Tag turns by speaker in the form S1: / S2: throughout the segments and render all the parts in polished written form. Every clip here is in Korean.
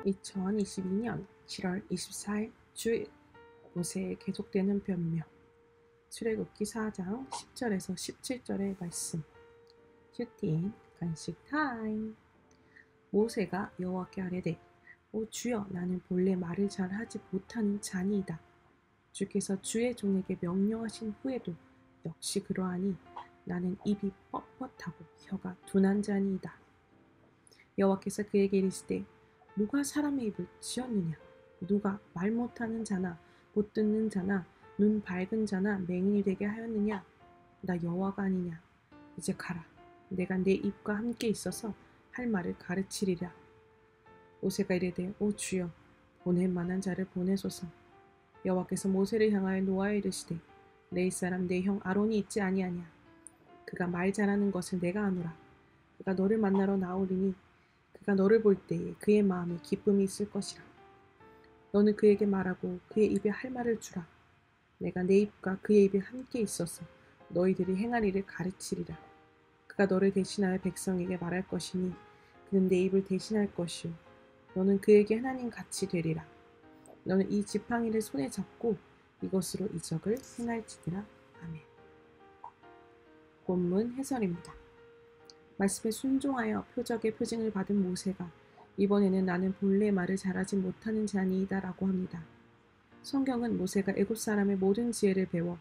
S1: 2022년 7월 24일 주일 모세의 계속되는 변명 출애굽기 4장 10절에서 17절의 말씀. 큐티인 간식 타임. 모세가 여호와께 아뢰되 오 주여, 나는 본래 말을 잘 하지 못하는 자니이다. 주께서 주의 종에게 명령하신 후에도 역시 그러하니 나는 입이 뻣뻣하고 혀가 둔한 자니이다. 여호와께서 그에게 이르시되 누가 사람의 입을 지었느냐? 누가 말 못하는 자나 못 듣는 자나 눈 밝은 자나 맹인이 되게 하였느냐? 나 여호와가 아니냐? 이제 가라. 내가 내 입과 함께 있어서 할 말을 가르치리라. 모세가 이르되 오 주여, 보낼 만한 자를 보내소서. 여호와께서 모세를 향하여 노하여 이르시되 내 사람 내 형 아론이 있지 아니하냐? 그가 말 잘하는 것을 내가 아노라. 그가 너를 만나러 나오리니 그가 너를 볼 때에 그의 마음에 기쁨이 있을 것이라. 너는 그에게 말하고 그의 입에 할 말을 주라. 내가 내 입과 그의 입에 함께 있어서 너희들이 행할 일을 가르치리라. 그가 너를 대신하여 백성에게 말할 것이니 그는 내 입을 대신할 것이요 너는 그에게 하나님 같이 되리라. 너는 이 지팡이를 손에 잡고 이것으로 이적을 행할지니라. 아멘. 본문 해설입니다. 말씀에 순종하여 표적의 표징을 받은 모세가 이번에는 나는 본래 말을 잘하지 못하는 자니이다 라고 합니다. 성경은 모세가 애굽 사람의 모든 지혜를 배워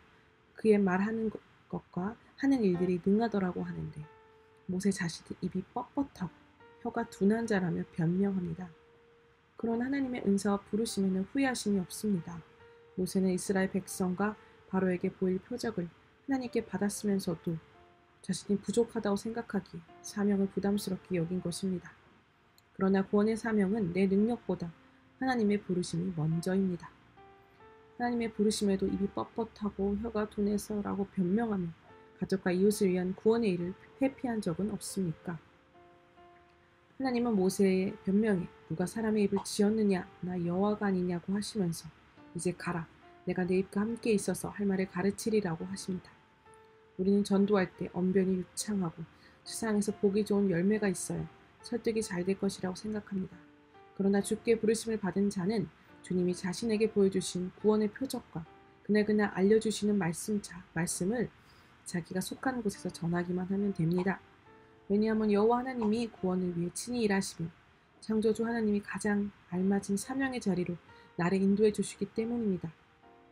S1: 그의 말하는 것과 하는 일들이 능하더라고 하는데 모세 자신의 입이 뻣뻣하고 혀가 둔한 자라며 변명합니다. 그런 하나님의 은사와 부르심에는 후회하심이 없습니다. 모세는 이스라엘 백성과 바로에게 보일 표적을 하나님께 받았으면서도 자신이 부족하다고 생각하기에 사명을 부담스럽게 여긴 것입니다. 그러나 구원의 사명은 내 능력보다 하나님의 부르심이 먼저입니다. 하나님의 부르심에도 입이 뻣뻣하고 혀가 둔해서라고 변명하며 가족과 이웃을 위한 구원의 일을 회피한 적은 없습니까? 하나님은 모세의 변명에 누가 사람의 입을 지었느냐? 나 여호와가 아니냐고 하시면서 이제 가라. 내가 내 입과 함께 있어서 할 말을 가르치리라고 하십니다. 우리는 전도할 때 언변이 유창하고 세상에서 보기 좋은 열매가 있어야 설득이 잘 될 것이라고 생각합니다. 그러나 주께 부르심을 받은 자는 주님이 자신에게 보여주신 구원의 표적과 그날그날 알려주시는 말씀을 자기가 속한 곳에서 전하기만 하면 됩니다. 왜냐하면 여호와 하나님이 구원을 위해 친히 일하시며 창조주 하나님이 가장 알맞은 사명의 자리로 나를 인도해 주시기 때문입니다.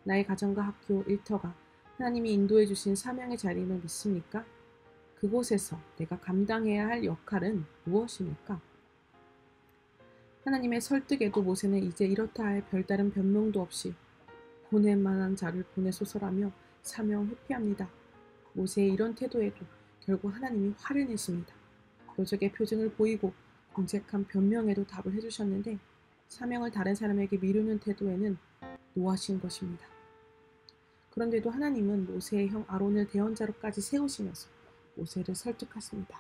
S1: 나의 가정과 학교, 일터가 하나님이 인도해 주신 사명의 자리임을 믿습니까? 그곳에서 내가 감당해야 할 역할은 무엇입니까? 하나님의 설득에도 모세는 이제 이렇다 할 별다른 변명도 없이 보낼 만한 자를 보내소서라며 사명을 회피합니다. 모세의 이런 태도에도 결국 하나님이 화를 내십니다. 표적의 표징을 보이고 공색한 변명에도 답을 해주셨는데 사명을 다른 사람에게 미루는 태도에는 노하신 것입니다. 그런데도 하나님은 모세의 형 아론을 대언자로까지 세우시면서 모세를 설득하십니다.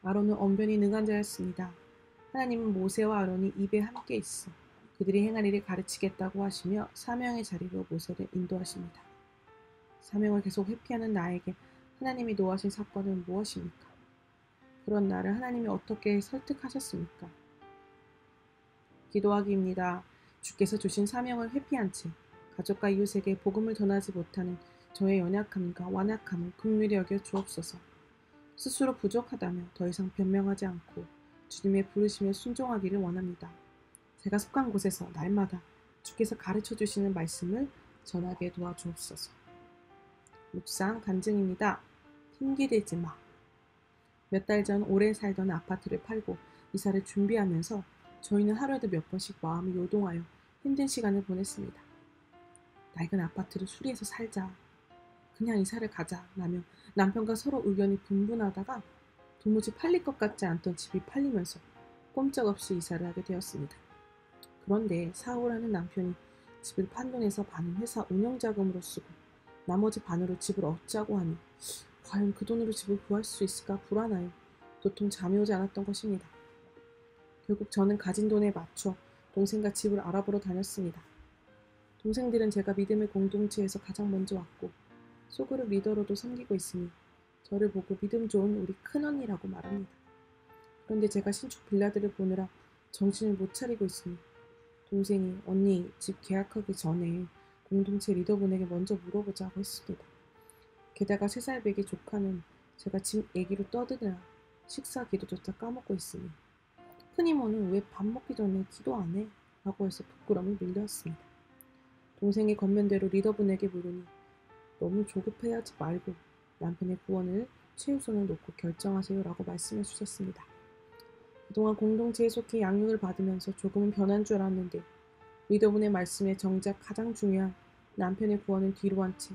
S1: 아론은 언변이 능한 자였습니다. 하나님은 모세와 아론이 입에 함께 있어 그들이 행할 일을 가르치겠다고 하시며 사명의 자리로 모세를 인도하십니다. 사명을 계속 회피하는 나에게 하나님이 노하신 사건은 무엇입니까? 그런 나를 하나님이 어떻게 설득하셨습니까? 기도하기입니다. 주께서 주신 사명을 회피한 채 가족과 이웃에게 복음을 전하지 못하는 저의 연약함과 완악함을 긍휼히 여겨 주옵소서. 스스로 부족하다며 더 이상 변명하지 않고 주님의 부르심에 순종하기를 원합니다. 제가 속한 곳에서 날마다 주께서 가르쳐 주시는 말씀을 전하게 도와주옵소서. 묵상 간증입니다. 핑계대지 마. 몇 달 전 오래 살던 아파트를 팔고 이사를 준비하면서 저희는 하루에도 몇 번씩 마음이 요동하여 힘든 시간을 보냈습니다. 낡은 아파트를 수리해서 살자. 그냥 이사를 가자 라며 남편과 서로 의견이 분분하다가 도무지 팔릴 것 같지 않던 집이 팔리면서 꼼짝없이 이사를 하게 되었습니다. 그런데 사업을 하는 남편이 집을 판 돈에서 반은 회사 운영자금으로 쓰고 나머지 반으로 집을 얻자고 하니 과연 그 돈으로 집을 구할 수 있을까 불안하여 도통 잠이 오지 않았던 것입니다. 결국 저는 가진 돈에 맞춰 동생과 집을 알아보러 다녔습니다. 동생들은 제가 믿음의 공동체에서 가장 먼저 왔고 속으로 리더로도 섬기고 있으니 저를 보고 믿음 좋은 우리 큰언니라고 말합니다. 그런데 제가 신축 빌라들을 보느라 정신을 못 차리고 있으니 동생이 언니 집 계약하기 전에 공동체 리더분에게 먼저 물어보자고 했습니다. 게다가 3살 배기 조카는 제가 집 얘기로 떠드느라 식사 기도조차 까먹고 있으니 큰 이모는 왜 밥 먹기 전에 기도 안 해? 라고 해서 부끄러움을 밀려왔습니다. 동생이 겉면대로 리더분에게 물으니 너무 조급해하지 말고 남편의 구원을 최우선을 놓고 결정하세요 라고 말씀해 주셨습니다. 그동안 공동체에 속해 양육을 받으면서 조금은 변한 줄 알았는데 리더분의 말씀에 정작 가장 중요한 남편의 구원을 뒤로 한 채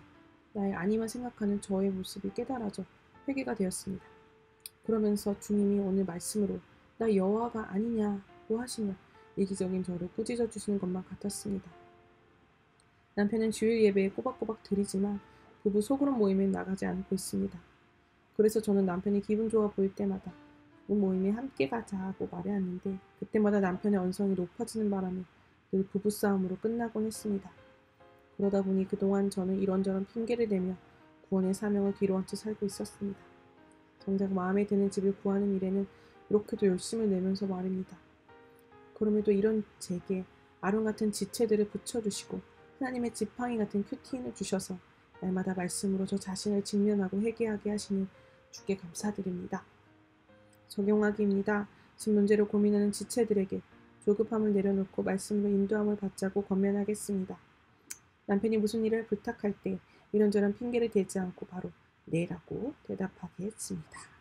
S1: 나의 안위만 생각하는 저의 모습이 깨달아져 회개가 되었습니다. 그러면서 주님이 오늘 말씀으로 나 여호와가 아니냐고 하시며 이기적인 저를 꾸짖어 주시는 것만 같았습니다. 남편은 주일 예배에 꼬박꼬박 드리지만 부부 소그룹 모임에 나가지 않고 있습니다. 그래서 저는 남편이 기분 좋아 보일 때마다 그 모임에 함께 가자고 말해왔는데 그때마다 남편의 언성이 높아지는 바람에 늘 부부싸움으로 끝나곤 했습니다. 그러다 보니 그동안 저는 이런저런 핑계를 대며 구원의 사명을 뒤로한 채 살고 있었습니다. 정작 마음에 드는 집을 구하는 일에는 이렇게도 열심을 내면서 말입니다. 그럼에도 이런 제게 아론 같은 지체들을 붙여주시고 하나님의 지팡이 같은 큐티인을 주셔서 날마다 말씀으로 저 자신을 직면하고 회개하게 하시는 주께 감사드립니다. 적용하기입니다. 집 문제로 고민하는 지체들에게 조급함을 내려놓고 말씀으로 인도함을 받자고 권면하겠습니다. 남편이 무슨 일을 부탁할 때 이런저런 핑계를 대지 않고 바로 네라고 대답하게 했습니다.